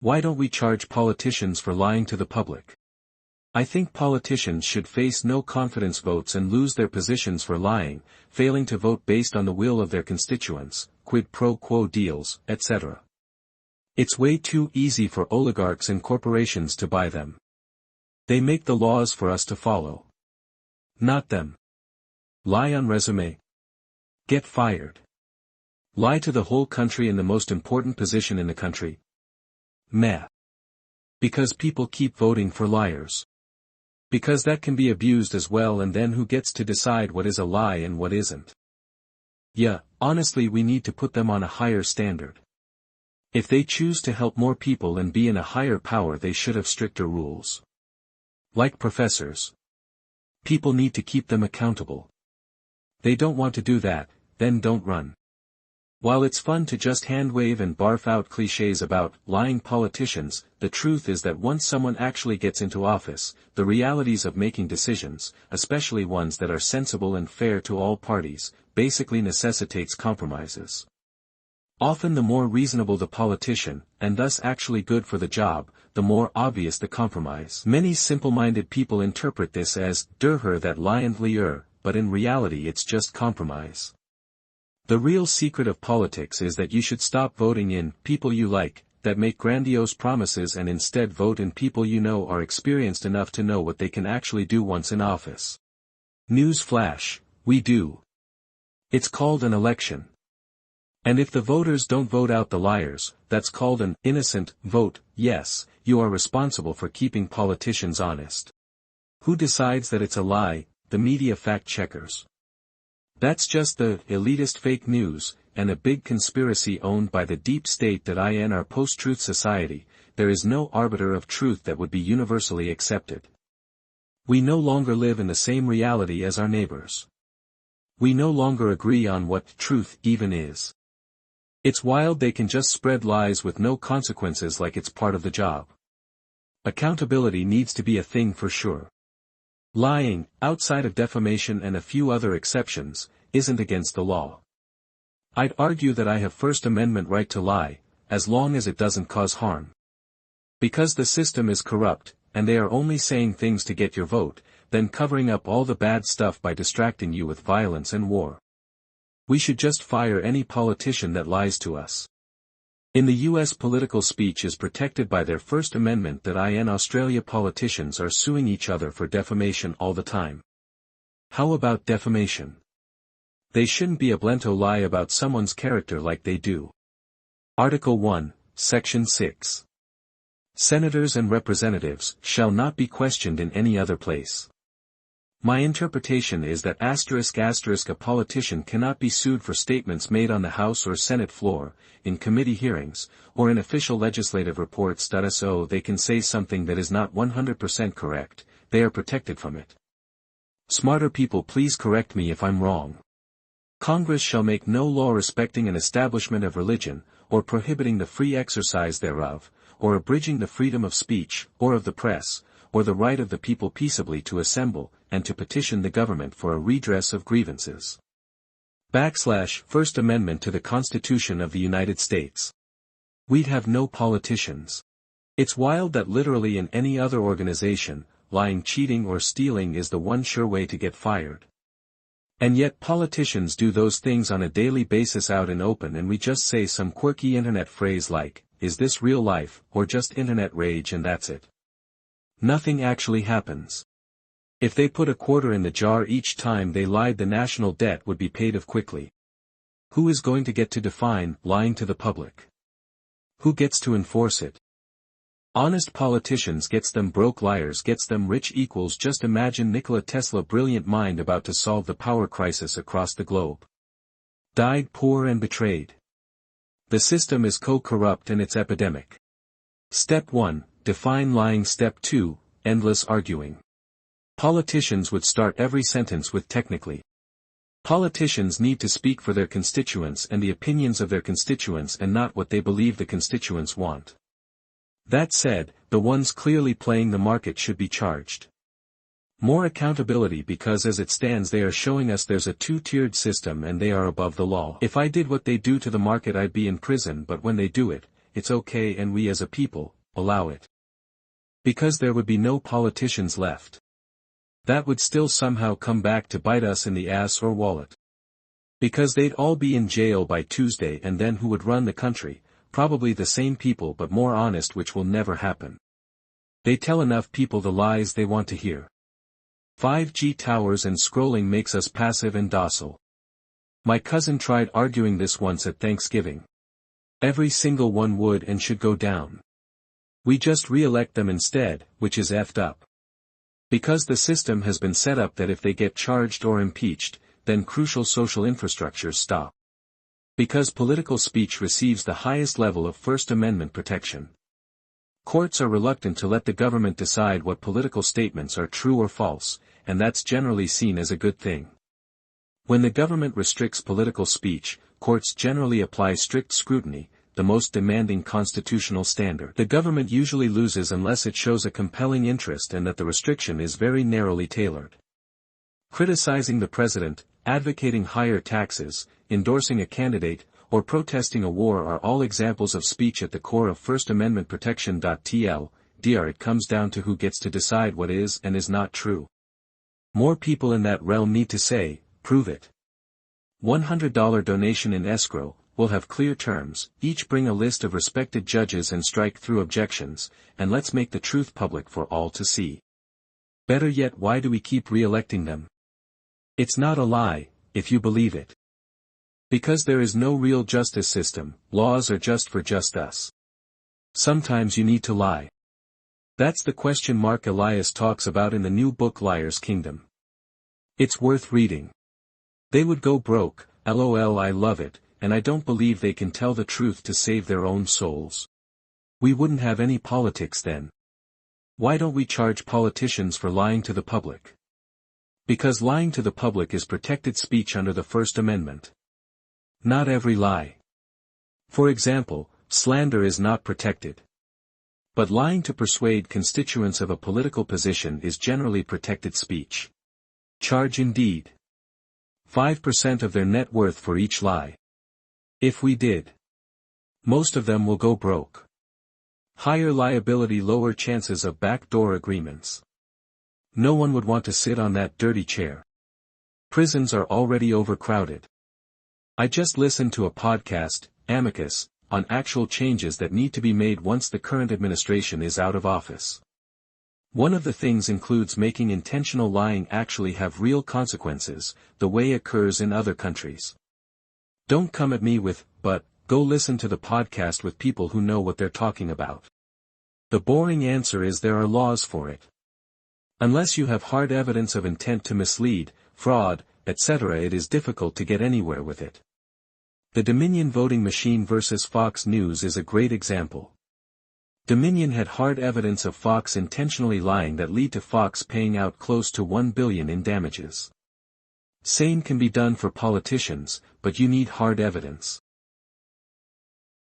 Why don't we charge politicians for lying to the public? I think politicians should face no confidence votes and lose their positions for lying, failing to vote based on the will of their constituents, quid pro quo deals, etc. It's way too easy for oligarchs and corporations to buy them. They make the laws for us to follow. Not them. Lie on resume. Get fired. Lie to the whole country in the most important position in the country. Meh. Because people keep voting for liars. Because that can be abused as well, and then who gets to decide what is a lie and what isn't? Yeah, honestly, we need to put them on a higher standard. If they choose to help more people and be in a higher power, they should have stricter rules. Like professors. People need to keep them accountable. They don't want to do that, then don't run. While it's fun to just hand-wave and barf out cliches about lying politicians, the truth is that once someone actually gets into office, the realities of making decisions, especially ones that are sensible and fair to all parties, basically necessitates compromises. Often the more reasonable the politician, and thus actually good for the job, the more obvious the compromise. Many simple-minded people interpret this as "her that liant liar," but in reality it's just compromise. The real secret of politics is that you should stop voting in people you like, that make grandiose promises, and instead vote in people you know are experienced enough to know what they can actually do once in office. News flash, we do. It's called an election. And if the voters don't vote out the liars, that's called an innocent vote. Yes, you are responsible for keeping politicians honest. Who decides that it's a lie? The media fact-checkers. That's just the elitist fake news, and a big conspiracy owned by the deep state that in our post-truth society, there is no arbiter of truth that would be universally accepted. We no longer live in the same reality as our neighbors. We no longer agree on what truth even is. It's wild they can just spread lies with no consequences like it's part of the job. Accountability needs to be a thing for sure. Lying, outside of defamation and a few other exceptions, isn't against the law. I'd argue that I have First Amendment right to lie, as long as it doesn't cause harm. Because the system is corrupt, and they are only saying things to get your vote, then covering up all the bad stuff by distracting you with violence and war. We should just fire any politician that lies to us. In the US, political speech is protected by their First Amendment that in Australia politicians are suing each other for defamation all the time. How about defamation? They shouldn't be able to lie about someone's character like they do. Article 1, Section 6. Senators and representatives shall not be questioned in any other place. My interpretation is that **** a politician cannot be sued for statements made on the House or Senate floor, in committee hearings, or in official legislative reports. So they can say something that is not 100% correct, they are protected from it. Smarter people, please correct me if I'm wrong. Congress shall make no law respecting an establishment of religion, or prohibiting the free exercise thereof, or abridging the freedom of speech, or of the press, or the right of the people peaceably to assemble, and to petition the government for a redress of grievances. First Amendment to the Constitution of the United States. We'd have no politicians. It's wild that literally in any other organization, lying, cheating or stealing is the one sure way to get fired. And yet politicians do those things on a daily basis out in open, and we just say some quirky internet phrase like, "Is this real life, or just internet rage?" and that's it. Nothing actually happens. If they put a quarter in the jar each time they lied, the national debt would be paid off quickly. Who is going to get to define lying to the public? Who gets to enforce it? Honest politicians gets them, broke liars gets them, rich equals. Just imagine Nikola Tesla, brilliant mind about to solve the power crisis across the globe. Died poor and betrayed. The system is corrupt and it's epidemic. Step 1, define lying. Step 2, endless arguing. Politicians would start every sentence with technically. Politicians need to speak for their constituents and the opinions of their constituents, and not what they believe the constituents want. That said, the ones clearly playing the market should be charged. More accountability, because as it stands they are showing us there's a two-tiered system and they are above the law. If I did what they do to the market I'd be in prison, but when they do it, it's okay and we as a people, allow it. Because there would be no politicians left. That would still somehow come back to bite us in the ass or wallet. Because they'd all be in jail by Tuesday, and then who would run the country? Probably the same people but more honest, which will never happen. They tell enough people the lies they want to hear. 5G towers and scrolling makes us passive and docile. My cousin tried arguing this once at Thanksgiving. Every single one would and should go down. We just re-elect them instead, which is effed up. Because the system has been set up that if they get charged or impeached, then crucial social infrastructures stop. Because political speech receives the highest level of First Amendment protection. Courts are reluctant to let the government decide what political statements are true or false, and that's generally seen as a good thing. When the government restricts political speech, courts generally apply strict scrutiny, the most demanding constitutional standard. The government usually loses unless it shows a compelling interest and that the restriction is very narrowly tailored. Criticizing the president, advocating higher taxes, endorsing a candidate, or protesting a war are all examples of speech at the core of First Amendment protection. It comes down to who gets to decide what is and is not true. More people in that realm need to say, prove it. $100 donation in escrow, will have clear terms, each bring a list of respected judges and strike through objections, and let's make the truth public for all to see. Better yet, why do we keep re-electing them? It's not a lie, if you believe it. Because there is no real justice system, laws are just for just us. Sometimes you need to lie. That's the question Mark Elias talks about in the new book Liar's Kingdom. It's worth reading. They would go broke, lol. I love it, and I don't believe they can tell the truth to save their own souls. We wouldn't have any politics then. Why don't we charge politicians for lying to the public? Because lying to the public is protected speech under the First Amendment. Not every lie. For example, slander is not protected. But lying to persuade constituents of a political position is generally protected speech. Charge indeed. 5% of their net worth for each lie. If we did. Most of them will go broke. Higher liability, lower chances of backdoor agreements. No one would want to sit on that dirty chair. Prisons are already overcrowded. I just listened to a podcast, Amicus, on actual changes that need to be made once the current administration is out of office. One of the things includes making intentional lying actually have real consequences, the way it occurs in other countries. Don't come at me with, but, go listen to the podcast with people who know what they're talking about. The boring answer is there are laws for it. Unless you have hard evidence of intent to mislead, fraud, etc., it is difficult to get anywhere with it. The Dominion voting machine versus Fox News is a great example. Dominion had hard evidence of Fox intentionally lying that lead to Fox paying out close to $1 billion in damages. Same can be done for politicians, but you need hard evidence.